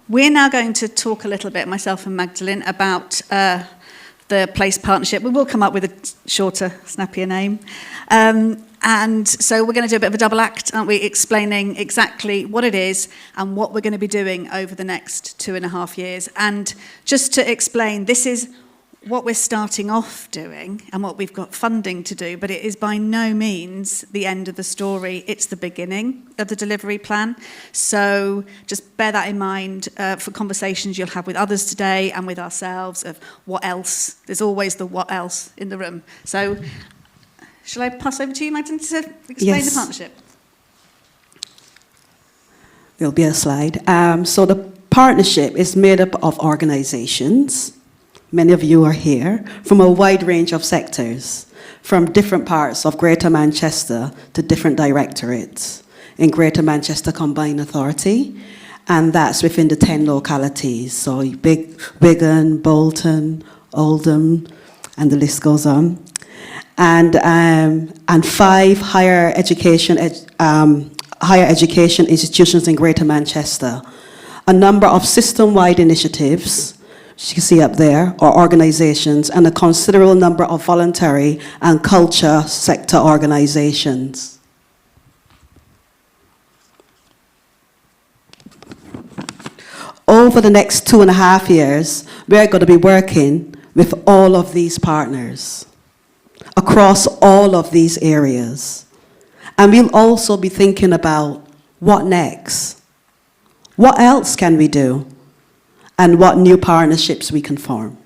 we're now going to talk a little bit, myself and Magdalen, about the Place Partnership. We will come up with a shorter, snappier name. And so we're going to do a bit of a double act, aren't we, explaining exactly what it is and what we're going to be doing over the next 2.5 years. And just to explain, this is what we're starting off doing and what we've got funding to do, but it is by no means the end of the story. It's the beginning of the delivery plan. So just bear that in mind for conversations you'll have with others today and with ourselves of what else. There's always the what else in the room. So shall I pass over to you, Magdalen, to explain the partnership? There'll be a slide. So the partnership is made up of organizations. Many of you are here from a wide range of sectors, from different parts of Greater Manchester to different directorates in Greater Manchester Combined Authority, and that's within the 10 localities. So Wigan, Bolton, Oldham, and the list goes on. And 5 higher education institutions in Greater Manchester. A number of system-wide initiatives, as you can see up there, or organizations, and a considerable number of voluntary and culture sector organizations. Over the next 2.5 years, we're going to be working with all of these partners across all of these areas. And we'll also be thinking about what next? What else can we do? And what new partnerships we can form.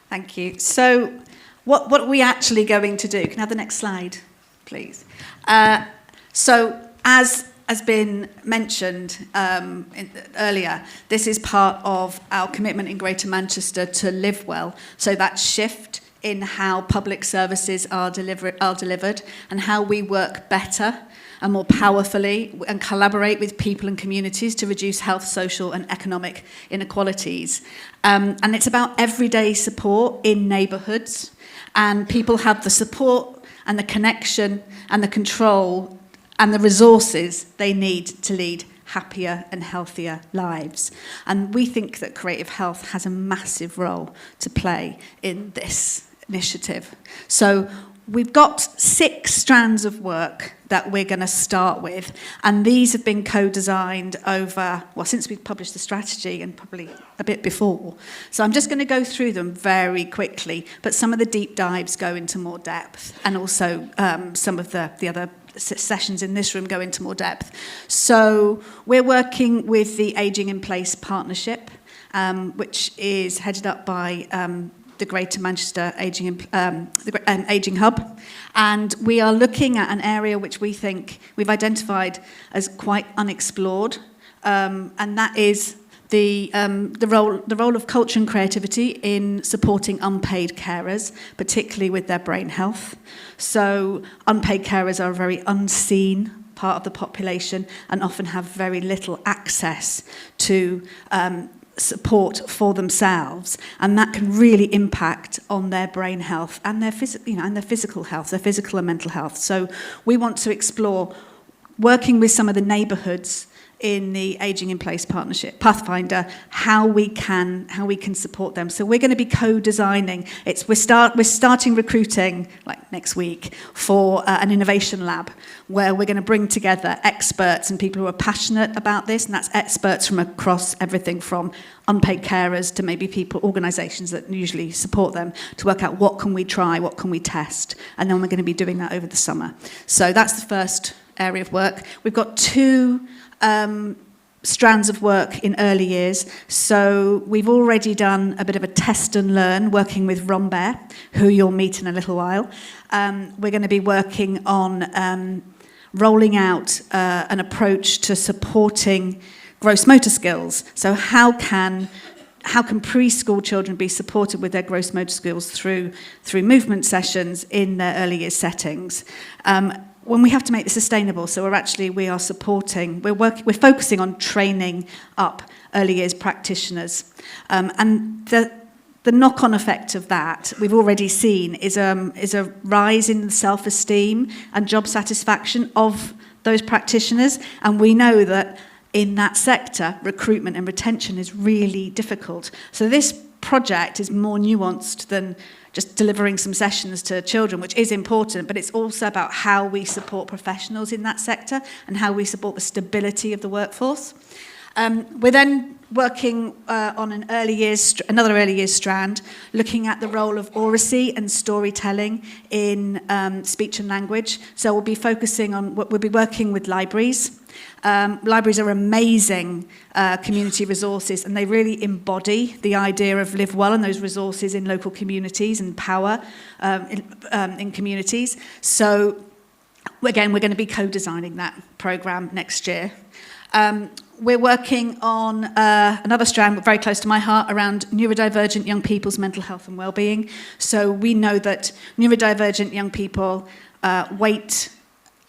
Thank you. So what are we actually going to do? Can I have the next slide, please? So as has been mentioned earlier, this is part of our commitment in Greater Manchester to live well. So that shift in how public services are delivered and how we work better and more powerfully and collaborate with people and communities to reduce health, social and economic inequalities. And it's about everyday support in neighbourhoods, and people have the support and the connection and the control and the resources they need to lead happier and healthier lives. And we think that creative health has a massive role to play in this initiative. So we've got 6 strands of work that we're going to start with, and these have been co-designed over, well, since we've published the strategy and probably a bit before. So I'm just going to go through them very quickly, but some of the deep dives go into more depth, and also some of the other sessions in this room go into more depth. So we're working with the Ageing in Place Partnership, which is headed up by the Greater Manchester Ageing Hub, and we are looking at an area which we think we've identified as quite unexplored, and that is the role of culture and creativity in supporting unpaid carers, particularly with their brain health. So unpaid carers are a very unseen part of the population and often have very little access to support for themselves, and that can really impact on their brain health and their physical health, their physical and mental health. So we want to explore working with some of the neighbourhoods in the Ageing in Place Partnership, Pathfinder, how we can support them. So we're going to be co-designing. We're starting recruiting like next week for an innovation lab where we're going to bring together experts and people who are passionate about this, and that's experts from across everything from unpaid carers to maybe organisations that usually support them, to work out what can we try, what can we test, and then we're going to be doing that over the summer. So that's the first area of work. We've got 2 strands of work in early years. So we've already done a bit of a test and learn working with Rombert, who you'll meet in a little while. We're going to be working on rolling out an approach to supporting gross motor skills. So how can preschool children be supported with their gross motor skills through movement sessions in their early years settings? When we have to make this sustainable, so we're focusing on training up early years practitioners, and the knock-on effect of that we've already seen is a rise in self-esteem and job satisfaction of those practitioners, and we know that in that sector, recruitment and retention is really difficult. So this project is more nuanced than just delivering some sessions to children, which is important, but it's also about how we support professionals in that sector and how we support the stability of the workforce. We're then working on another early years strand, looking at the role of oracy and storytelling in speech and language. So we'll be focusing on, we'll be working with libraries. Libraries are amazing community resources, and they really embody the idea of live well and those resources in local communities and power in communities. So again, we're going to be co-designing that programme next year. We're working on another strand very close to my heart around neurodivergent young people's mental health and well-being. So we know that neurodivergent young people wait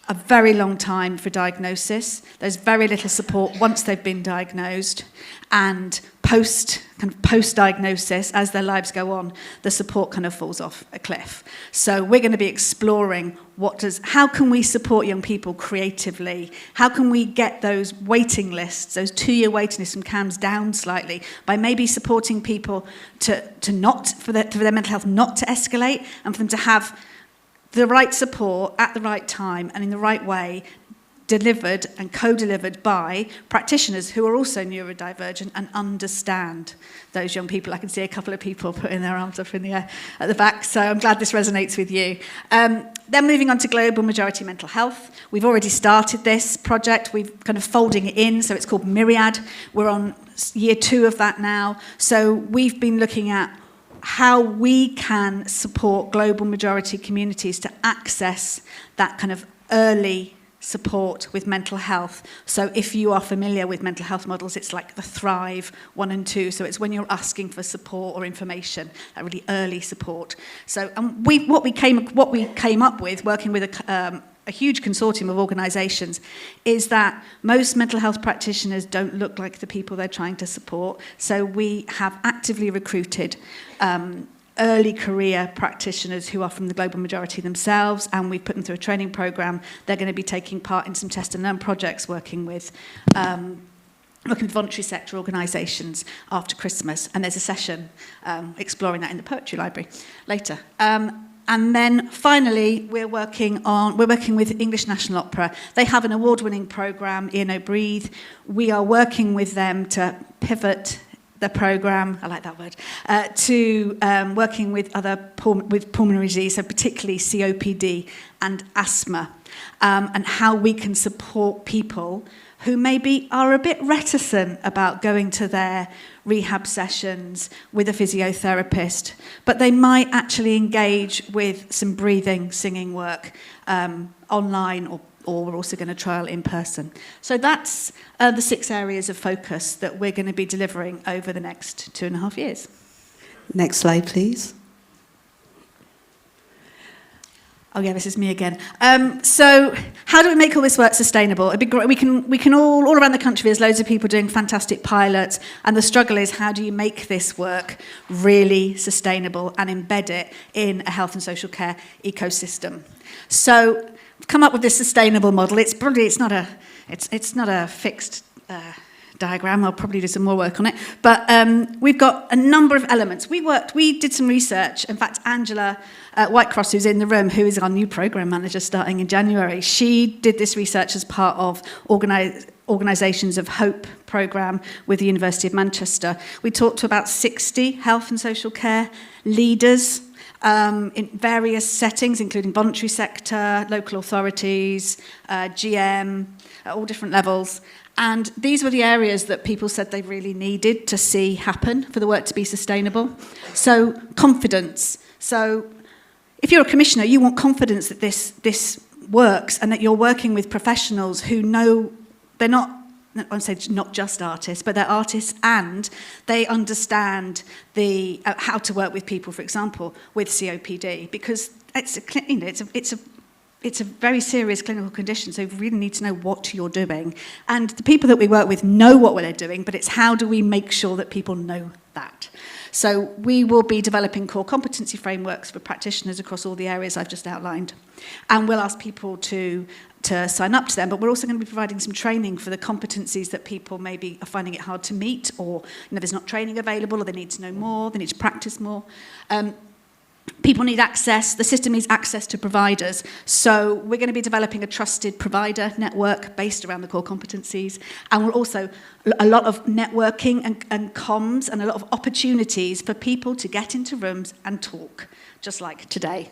a very long time for diagnosis. There's very little support once they've been diagnosed, and post-diagnosis, as their lives go on, the support kind of falls off a cliff. So we're going to be exploring how can we support young people creatively? How can we get those waiting lists, those 2-year waiting lists from CAMHS down slightly, by maybe supporting people for their mental health not to escalate, and for them to have the right support at the right time and in the right way, delivered and co-delivered by practitioners who are also neurodivergent and understand those young people. I can see a couple of people putting their arms up in the air at the back, so I'm glad this resonates with you. Then moving on to global majority mental health. We've already started this project. We've kind of folding it in, so it's called Myriad. We're on year 2 of that now. So we've been looking at how we can support global majority communities to access that kind of early support with mental health. So if you are familiar with mental health models, it's like the Thrive 1 and 2. So it's when you're asking for support or information, that really early support. So what we came up with, working with a huge consortium of organisations, is that most mental health practitioners don't look like the people they're trying to support. So we have actively recruited early career practitioners who are from the global majority themselves, and we've put them through a training programme. They're going to be taking part in some test and learn projects working with voluntary sector organisations after Christmas, and there's a session exploring that in the Poetry Library later. And then finally, we're working with English National Opera. They have an award-winning programme, Breathe. We are working with them to pivot the programme, I like that word, to working with with pulmonary disease, so particularly COPD and asthma, and how we can support people who maybe are a bit reticent about going to their rehab sessions with a physiotherapist, but they might actually engage with some breathing, singing work online, or we're also going to trial in person. So that's the 6 areas of focus that we're going to be delivering over the next 2.5 years. Next slide, please. Oh yeah, this is me again. So how do we make all this work sustainable? It'd be great. We can all around the country, there's loads of people doing fantastic pilots, and the struggle is, how do you make this work really sustainable and embed it in a health and social care ecosystem? So we've come up with this sustainable model. It's not a fixed diagram. I'll probably do some more work on it. But we've got a number of elements. We did some research. In fact, Angela Whitecross, who's in the room, who is our new programme manager starting in January, she did this research as part of Organisations of Hope programme with the University of Manchester. We talked to about 60 health and social care leaders in various settings, including voluntary sector, local authorities, GM, at all different levels. And these were the areas that people said they really needed to see happen for the work to be sustainable. So confidence. So if you're a commissioner, you want confidence that this works, and that you're working with professionals who know they're not, I won't say not just artists, but they're artists, and they understand the how to work with people, for example, with COPD, because it's a very serious clinical condition, so you really need to know what you're doing. And the people that we work with know what they're doing, but it's how do we make sure that people know that? So we will be developing core competency frameworks for practitioners across all the areas I've just outlined. And we'll ask people to to sign up to them, but we're also going to be providing some training for the competencies that people maybe are finding it hard to meet, or there's not training available, or they need to know more, they need to practice more. People need access, the system needs access to providers, so we're going to be developing a trusted provider network based around the core competencies, and we're also a lot of networking and comms and a lot of opportunities for people to get into rooms and talk, just like today.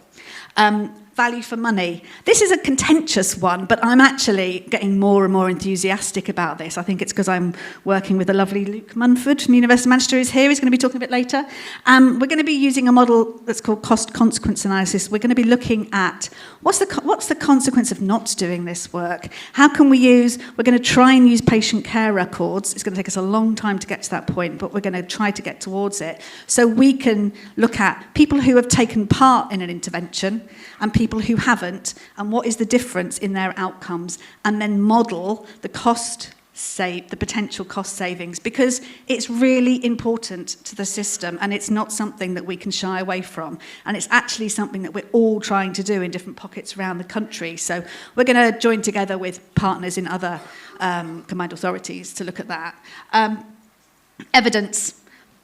Value for money. This is a contentious one, but I'm actually getting more and more enthusiastic about this. I think it's because I'm working with the lovely Luke Munford from University of Manchester, who's here. He's going to be talking a bit later. We're going to be using a model that's called cost-consequence analysis. We're going to be looking at what's the consequence of not doing this work? How can we're going to try and use patient care records. It's going to take us a long time to get to that point, but we're going to try to get towards it. So we can look at people who have taken part in an intervention and people who haven't, and what is the difference in their outcomes, and then model the potential cost savings, because it's really important to the system, and it's not something that we can shy away from, and it's actually something that we're all trying to do in different pockets around the country. So we're going to join together with partners in other combined authorities to look at that. Evidence.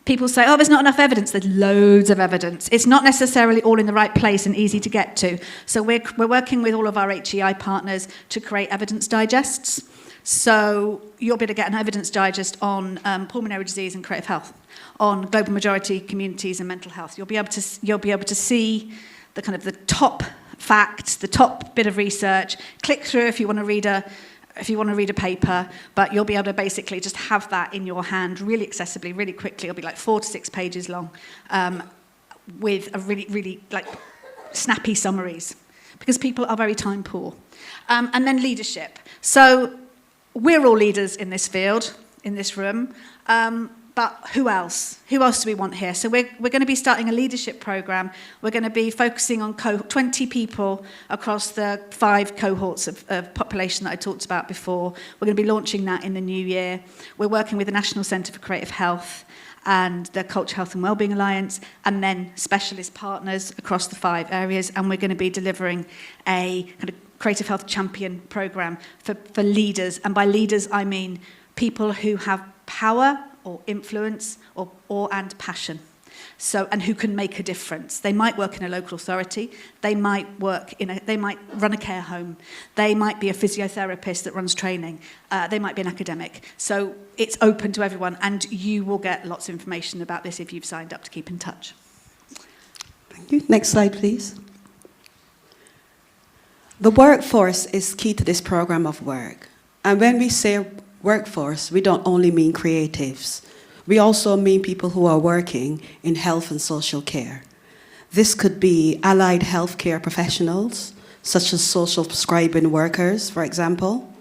People say, oh, there's not enough evidence. There's loads of evidence. It's not necessarily all in the right place and easy to get to. So we're working with all of our HEI partners to create evidence digests. So you'll be able to get an evidence digest on pulmonary disease and creative health, on global majority communities and mental health. You'll be able to see the kind of the top facts, the top bit of research. Click through if you want to read a paper, but you'll be able to basically just have that in your hand really accessibly, really quickly. It'll be like 4 to 6 pages long, with a really, really like snappy summaries, because people are very time poor. And then leadership. So we're all leaders in this field, in this room, but who else? Who else do we want here? So we're going to be starting a leadership program. We're going to be focusing on 20 people across the 5 cohorts of population that I talked about before. We're going to be launching that in the new year. We're working with the National Centre for Creative Health and the Culture, Health and Wellbeing Alliance, and then specialist partners across the 5 areas. And we're going to be delivering a kind of creative health champion program for leaders. And by leaders, I mean people who have power or influence and passion, and who can make a difference. They might work in a local authority, they might run a care home, they might be a physiotherapist that runs training, they might be an academic. So it's open to everyone, and you will get lots of information about this if you've signed up to keep in touch. Thank you. Next slide, please. The workforce is key to this program of work. And when we say workforce, we don't only mean creatives. We also mean people who are working in health and social care. This could be allied healthcare professionals, such as social prescribing workers, for example.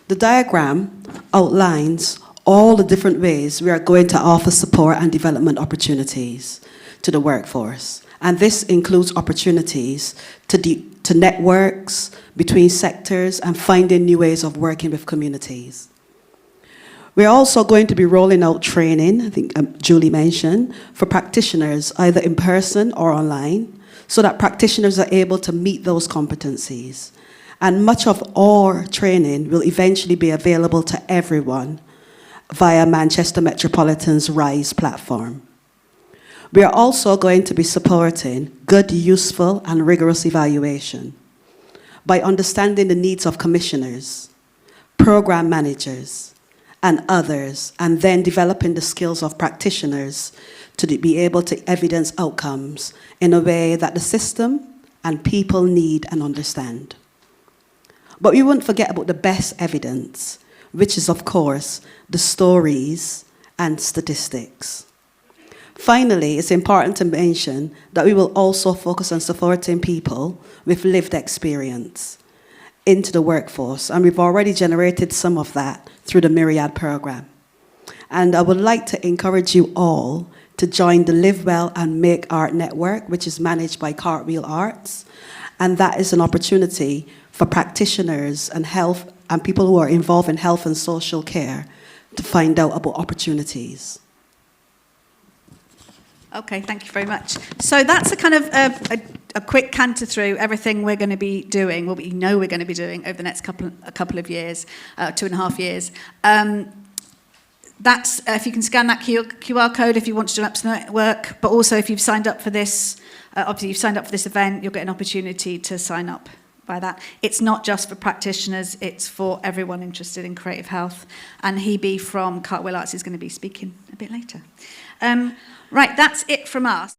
The diagram outlines all the different ways we are going to offer support and development opportunities to the workforce. And this includes opportunities to networks between sectors and finding new ways of working with communities. We're also going to be rolling out training, I think Julie mentioned, for practitioners, either in person or online, so that practitioners are able to meet those competencies. And much of our training will eventually be available to everyone via Manchester Metropolitan's RISE platform. We are also going to be supporting good, useful, and rigorous evaluation by understanding the needs of commissioners, program managers, and others, and then developing the skills of practitioners to be able to evidence outcomes in a way that the system and people need and understand. But we won't forget about the best evidence, which is, of course, the stories and statistics. Finally, it's important to mention that we will also focus on supporting people with lived experience into the workforce, and we've already generated some of that through the Myriad program. And I would like to encourage you all to join the Live Well and Make Art Network, which is managed by Cartwheel Arts, and that is an opportunity for practitioners and health and people who are involved in health and social care to find out about opportunities. Okay, thank you very much. So that's a kind of a quick canter through everything we're going to be doing, what we know we're going to be doing over the next couple of years, 2.5 years. That's if you can scan that QR code if you want to do up to the network, but also if you've signed up for this, obviously you've signed up for this event, you'll get an opportunity to sign up by that. It's not just for practitioners, it's for everyone interested in creative health. And Hebe from Cartwheel Arts is going to be speaking a bit later. Right, that's it from us.